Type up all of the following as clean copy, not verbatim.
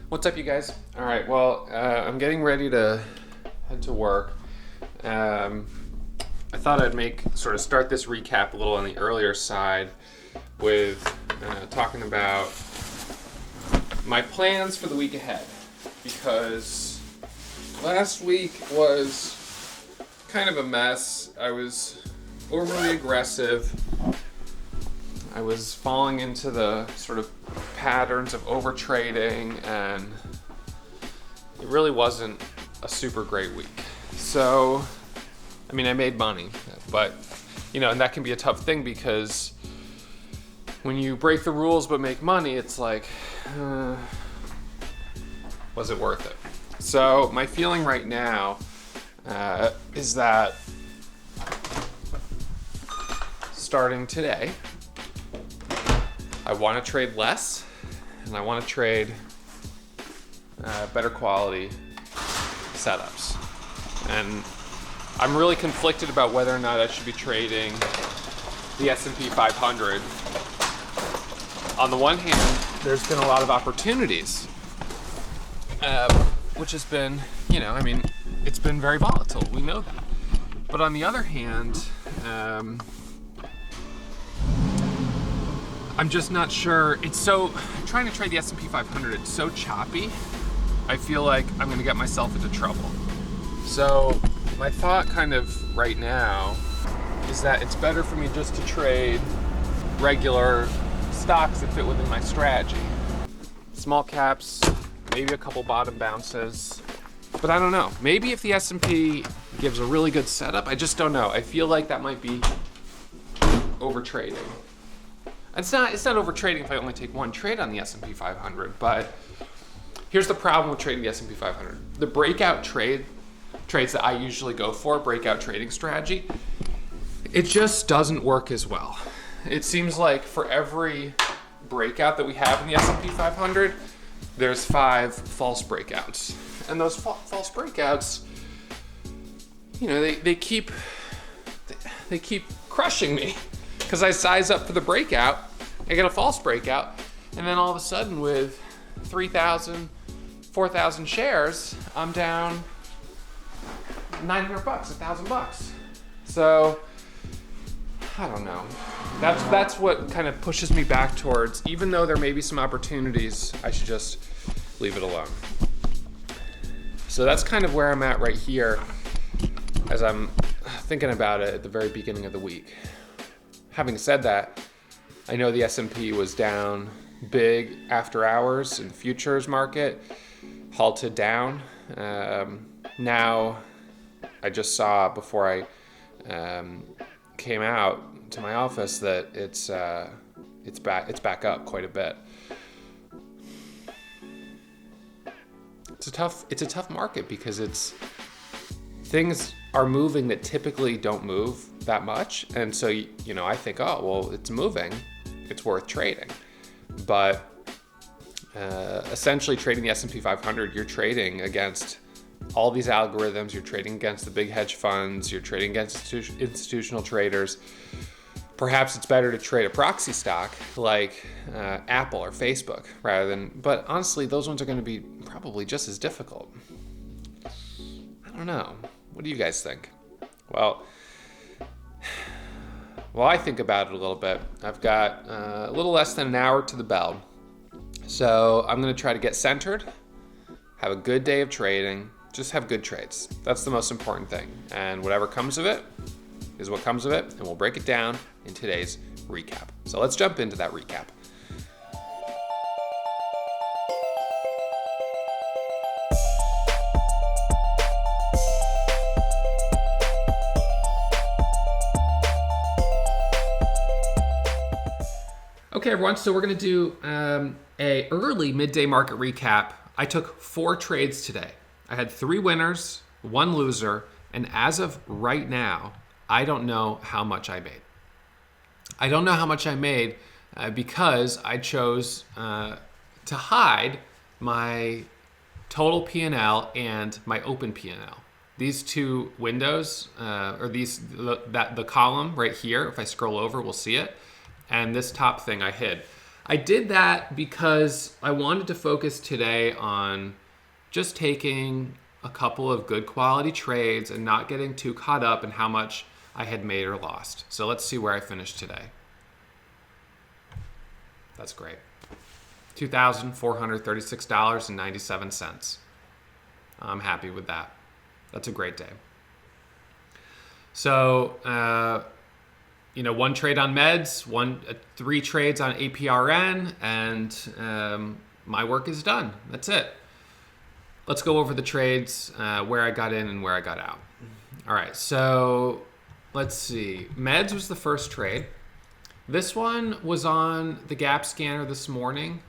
What's up, you guys? All right, well, I'm getting ready to head to work. I thought I'd start this recap a little on the earlier side with talking about my plans for the week ahead, because last week was kind of a mess. I was overly aggressive. I was falling into the sort of patterns of overtrading, and it really wasn't a super great week. So, I mean, I made money, but, and that can be a tough thing, because when you break the rules but make money, it's like, was it worth it? So my feeling right now is that starting today, I want to trade less, and I want to trade better quality setups. And I'm really conflicted about whether or not I should be trading the S&P 500. On the one hand, there's been a lot of opportunities, which has been, it's been very volatile. We know that. But on the other hand, I'm just not sure. Trying to trade the S&P 500, it's so choppy. I feel like I'm going to get myself into trouble. So my thought kind of right now is that it's better for me just to trade regular stocks that fit within my strategy. Small caps, maybe a couple bottom bounces. But I don't know. Maybe if the S&P gives a really good setup, I just don't know. I feel like that might be overtrading. It's not overtrading if I only take one trade on the S&P 500, but here's the problem with trading the S&P 500. The breakout trades that I usually go for, breakout trading strategy, it just doesn't work as well. It seems like for every breakout that we have in the S&P 500, there's 5 false breakouts. And those false breakouts, they keep crushing me. Because I size up for the breakout, I get a false breakout, and then all of a sudden with 3,000, 4,000 shares, I'm down $900, $1,000. So, I don't know. That's what kind of pushes me back towards, even though there may be some opportunities, I should just leave it alone. So that's kind of where I'm at right here as I'm thinking about it at the very beginning of the week. Having said that, I know the S&P was down big after hours in the futures market, halted down. Now, I just saw before I came out to my office that it's back up quite a bit. It's a tough market, because things are moving that typically don't move that much. And so, I think, oh, well, it's moving, it's worth trading. But essentially trading the S&P 500, you're trading against all these algorithms, you're trading against the big hedge funds, you're trading against institutional traders. Perhaps it's better to trade a proxy stock like Apple or Facebook but honestly, those ones are going to be probably just as difficult. I don't know. What do you guys think? Well, I think about it a little bit. I've got a little less than an hour to the bell. So I'm going to try to get centered, have a good day of trading, just have good trades. That's the most important thing. And whatever comes of it is what comes of it, and we'll break it down in today's recap. So let's jump into that recap. Okay, everyone, so we're going to do a early midday market recap. I took 4 trades today. I had 3 winners, 1 loser, and as of right now, I don't know how much I made. I don't know how much I made because I chose to hide my total P&L and my open P&L. These 2 windows, the column right here, if I scroll over, we'll see it. And this top thing I hid. I did that because I wanted to focus today on just taking a couple of good quality trades and not getting too caught up in how much I had made or lost. So let's see where I finished today. That's great. $2,436.97. I'm happy with that. That's a great day. So, one trade on meds, 3 trades on APRN, and my work is done. That's it. Let's go over the trades, where I got in and where I got out. All right, so let's see. Meds was the first trade. This one was on the gap scanner this morning,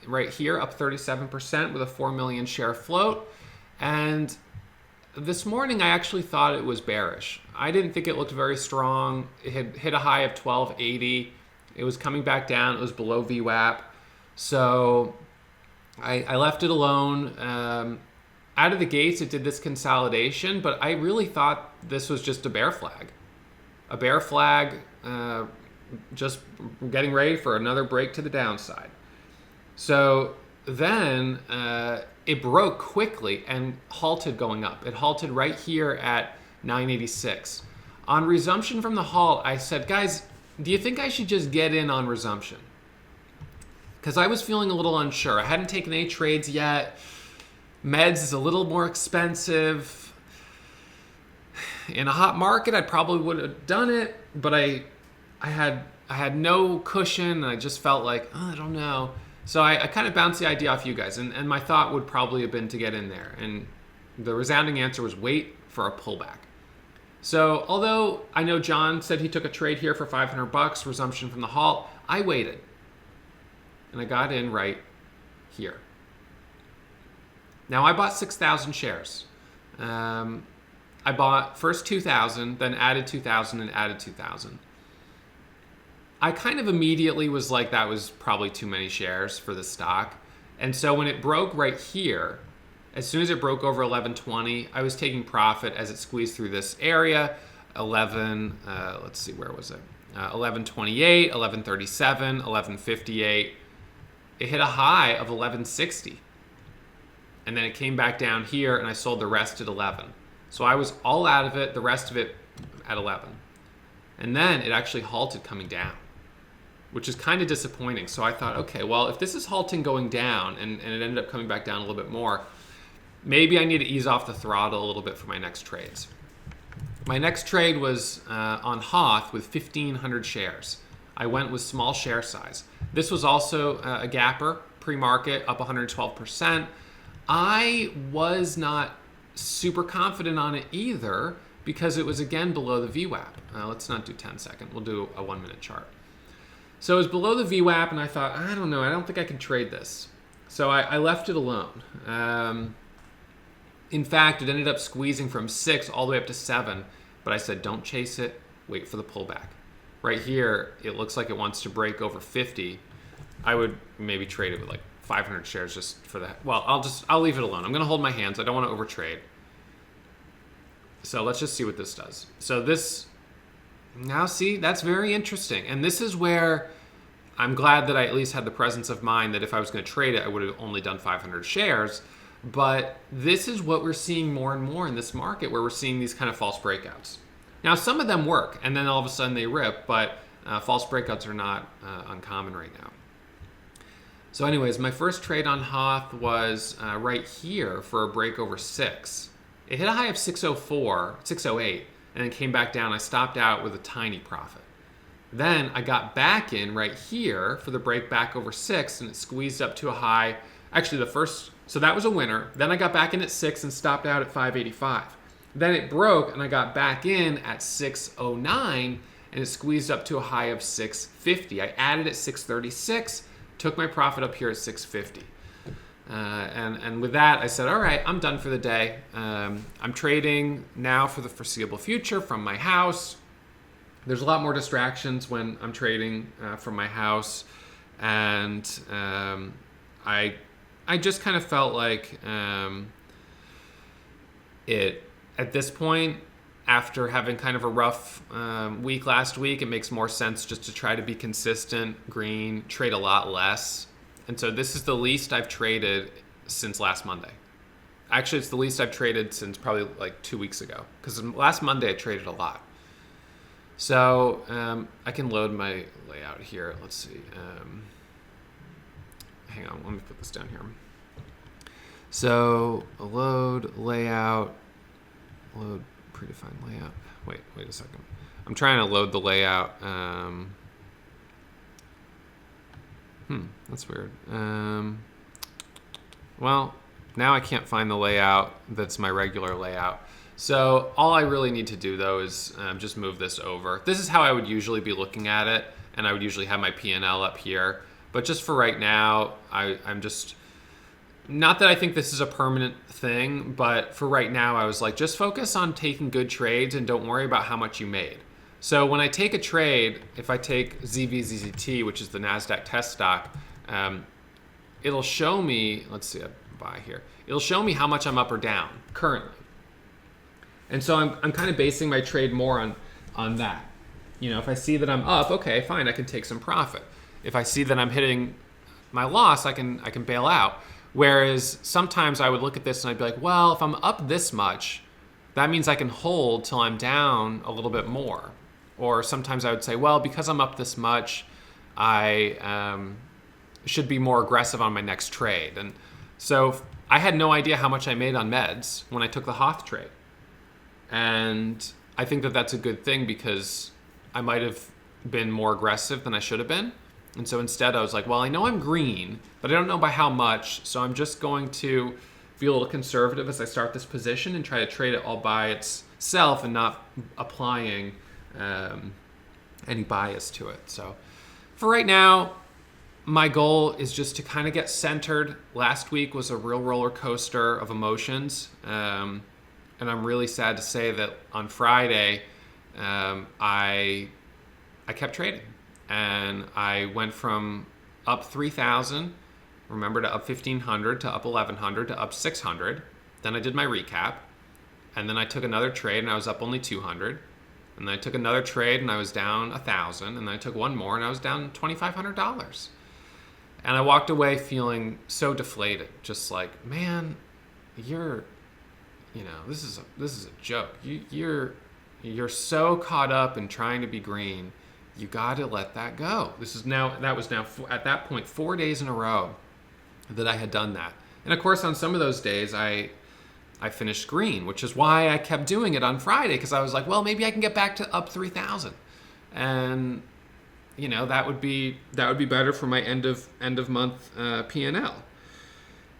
right here, up 37% with a 4 million share float. And this morning, I actually thought it was bearish. I didn't think it looked very strong. It had hit a high of 1280. It was coming back down. It was below VWAP. So I left it alone. Out of the gates, it did this consolidation, but I really thought this was just a bear flag. A bear flag, just getting ready for another break to the downside. So then it broke quickly and halted going up. It halted right here at 986. On resumption from the halt, I said, guys, do you think I should just get in on resumption? Because I was feeling a little unsure. I hadn't taken any trades yet. Meds is a little more expensive. In a hot market, I probably would have done it, but I had no cushion, and I just felt like, I don't know. So I kind of bounced the idea off you guys, and my thought would probably have been to get in there. And the resounding answer was wait for a pullback. So although I know John said he took a trade here for $500, resumption from the halt, I waited. And I got in right here. Now I bought 6,000 shares. I bought first 2,000, then added 2,000 and added 2,000. I kind of immediately was like, that was probably too many shares for the stock. And so when it broke right here, as soon as it broke over 1120, I was taking profit as it squeezed through this area. 1128, 1137, 1158. It hit a high of 1160. And then it came back down here, and I sold the rest at 11. So I was all out of it, the rest of it at 11. And then it actually halted coming down, which is kind of disappointing. So I thought, okay, well, if this is halting going down and it ended up coming back down a little bit more, maybe I need to ease off the throttle a little bit for my next trades. My next trade was on Hoth with 1,500 shares. I went with small share size. This was also a gapper, pre-market, up 112%. I was not super confident on it either because it was again below the VWAP. Let's not do 10 second. We'll do a 1 minute chart. So it was below the VWAP, and I thought, I don't know. I don't think I can trade this. So I left it alone. In fact, it ended up squeezing from 6 all the way up to 7. But I said, don't chase it. Wait for the pullback. Right here, it looks like it wants to break over 50. I would maybe trade it with like 500 shares just for that. Well, I'll leave it alone. I'm going to hold my hands. I don't want to overtrade. So let's just see what this does. So this, now see, that's very interesting. And this is where I'm glad that I at least had the presence of mind that if I was going to trade it, I would have only done 500 shares. But this is what we're seeing more and more in this market, where we're seeing these kind of false breakouts. Now, some of them work, and then all of a sudden they rip, but false breakouts are not uncommon right now. So anyways, my first trade on Hoth was right here for a break over 6. It hit a high of 604, 608, and then came back down. I stopped out with a tiny profit. Then I got back in right here for the break back over 6, and it squeezed up to a high. Actually, so that was a winner. Then I got back in at 6 and stopped out at 585. Then it broke, and I got back in at 609, and it squeezed up to a high of 650. I added at 636. Took my profit up here at 650. And with that, I said, all right, I'm done for the day. I'm trading now for the foreseeable future from my house. There's a lot more distractions when I'm trading from my house. And I just kind of felt like at this point, after having kind of a rough week last week, it makes more sense just to try to be consistent, green, trade a lot less. And so this is the least I've traded since last Monday. Actually, it's the least I've traded since probably like 2 weeks ago, because last Monday I traded a lot. So I can load my layout here. Let's see. Hang on, let me put this down here. So load layout, load predefined layout. Wait a second. I'm trying to load the layout. That's weird. Well, now I can't find the layout that's my regular layout. So all I really need to do though is just move this over. This is how I would usually be looking at it, and I would usually have my P&L up here. But just for right now, I'm just, not that I think this is a permanent thing, but for right now, I was like, just focus on taking good trades and don't worry about how much you made. So when I take a trade, if I take ZVZZT, which is the NASDAQ test stock, it'll show me, let's see, I buy here. It'll show me how much I'm up or down currently. And so I'm kind of basing my trade more on that. You know, if I see that I'm up, okay, fine, I can take some profit. If I see that I'm hitting my loss, I can bail out. Whereas sometimes I would look at this and I'd be like, well, if I'm up this much, that means I can hold till I'm down a little bit more. Or sometimes I would say, well, because I'm up this much, I should be more aggressive on my next trade. And so I had no idea how much I made on meds when I took the Hoth trade. And I think that that's a good thing, because I might have been more aggressive than I should have been. And so instead I was like, well, I know I'm green, but I don't know by how much. So I'm just going to be a little conservative as I start this position and try to trade it all by itself and not applying any bias to it. So for right now, my goal is just to kind of get centered. Last week was a real roller coaster of emotions. And I'm really sad to say that on Friday, I kept trading. And I went from up 3,000, remember, to up 1,500, to up 1,100, to up 600. Then I did my recap. And then I took another trade and I was up only 200. And then I took another trade and I was down 1,000. And then I took one more and I was down $2,500. And I walked away feeling so deflated. Just like, man, this is a joke. You're so caught up in trying to be green. You got to let that go. That was at that point 4 days in a row that I had done that. And of course, on some of those days, I finished green, which is why I kept doing it on Friday, because I was like, well, maybe I can get back to up 3,000, and that would be better for my end of month P&L.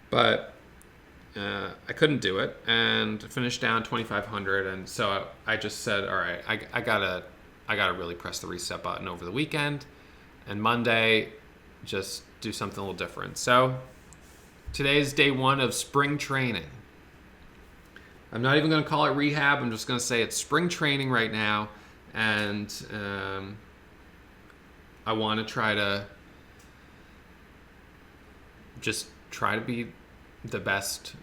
But I couldn't do it, and finished down 2,500, and so I just said, all right, I gotta really press the reset button over the weekend, and Monday, just do something a little different. So today's day one of spring training. I'm not even going to call it rehab. I'm just going to say it's spring training right now, and I want to try to be the best,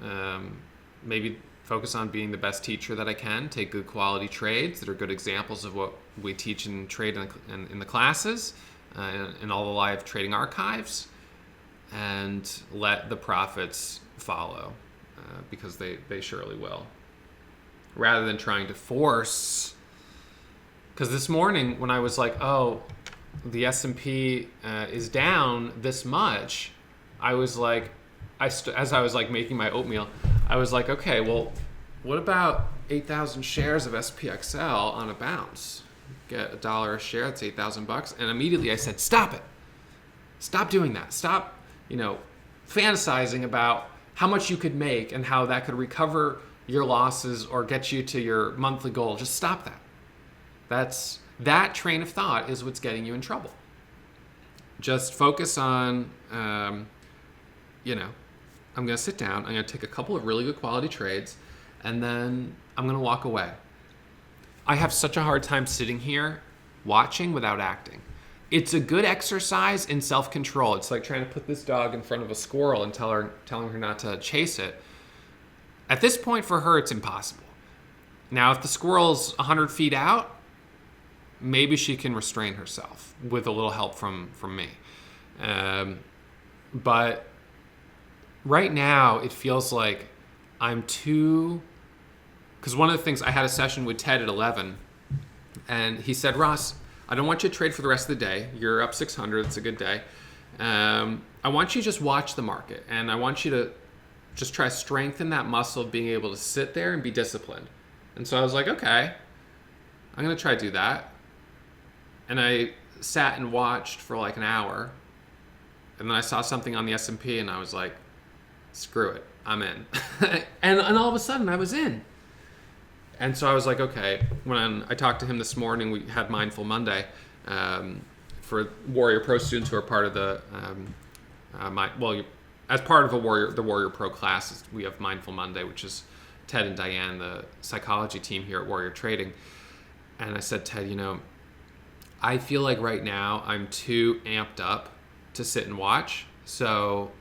maybe focus on being the best teacher that I can, take good quality trades that are good examples of what we teach and trade in the classes, in all the live trading archives, and let the profits follow, because they surely will. Rather than trying to force, because this morning when I was like, oh, the S&P is down this much, I was like, as I was like making my oatmeal, I was like, okay, well, what about 8,000 shares of SPXL on a bounce? Get $1 a share, that's $8,000. And immediately I said, stop it. Stop doing that. Stop, fantasizing about how much you could make and how that could recover your losses or get you to your monthly goal. Just stop that. That train of thought is what's getting you in trouble. Just focus on, I'm going to sit down, I'm going to take a couple of really good quality trades, and then I'm going to walk away. I have such a hard time sitting here watching without acting. It's a good exercise in self-control. It's like trying to put this dog in front of a squirrel and telling her not to chase it. At this point for her, it's impossible. Now, if the squirrel's 100 feet out, maybe she can restrain herself with a little help from me. But right now, it feels like I'm too... Because one of the things, I had a session with Ted at 11, and he said, Ross, I don't want you to trade for the rest of the day. You're up 600. It's a good day. I want you to just watch the market, and I want you to just try to strengthen that muscle of being able to sit there and be disciplined. And so I was like, okay, I'm going to try to do that. And I sat and watched for like an hour, and then I saw something on the S&P, and I was like, screw it, I'm in. and all of a sudden, I was in. And so I was like, okay, when I talked to him this morning, we had Mindful Monday for Warrior Pro students who are part of the, as part of the Warrior Pro classes, we have Mindful Monday, which is Ted and Diane, the psychology team here at Warrior Trading. And I said, Ted, I feel like right now I'm too amped up to sit and watch. So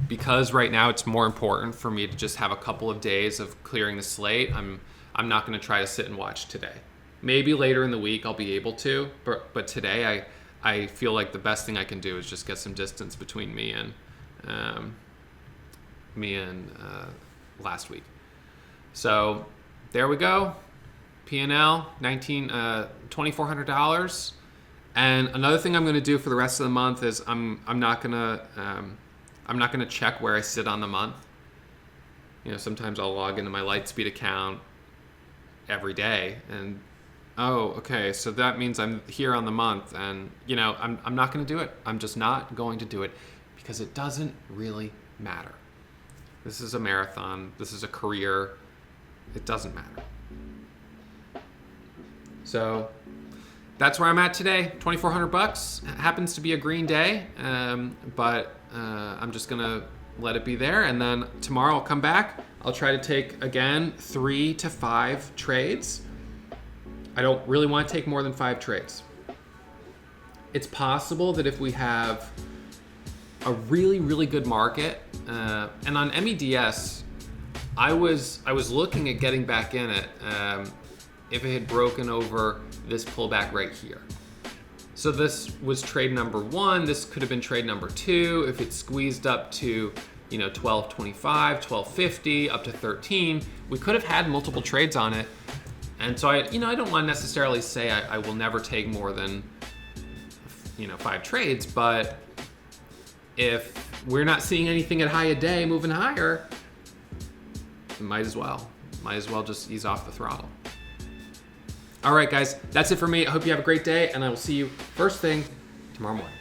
because right now it's more important for me to just have a couple of days of clearing the slate, I'm not going to try to sit and watch today. Maybe later in the week I'll be able to, but today I feel like the best thing I can do is just get some distance between me and last week. So there we go. P&L, $2,400. And another thing I'm going to do for the rest of the month is I'm not going to check where I sit on the month. Sometimes I'll log into my Lightspeed account every day and okay, so that means I'm here on the month, and I'm not going to do it. I'm just not going to do it because it doesn't really matter. This is a marathon. This is a career. It doesn't matter. So that's where I'm at today. $2,400 happens to be a green day, but I'm just gonna let it be there. And then tomorrow I'll come back. I'll try to take again 3 to 5 trades. I don't really want to take more than 5 trades. It's possible that if we have a really, really good market, and on MEDS, I was looking at getting back in it if it had broken over this pullback right here. So this was trade number 1. This could have been trade number 2. If it squeezed up to 12.25, 12.50, up to 13, we could have had multiple trades on it. And so I don't want to necessarily say I will never take more than 5 trades, but if we're not seeing anything at high a day moving higher, might as well just ease off the throttle. All right, guys, that's it for me. I hope you have a great day, and I will see you first thing tomorrow morning.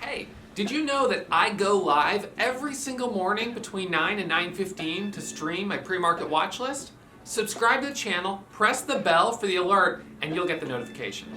Hey, did you know that I go live every single morning between 9 and 9:15 to stream my pre-market watch list? Subscribe to the channel, press the bell for the alert, and you'll get the notification.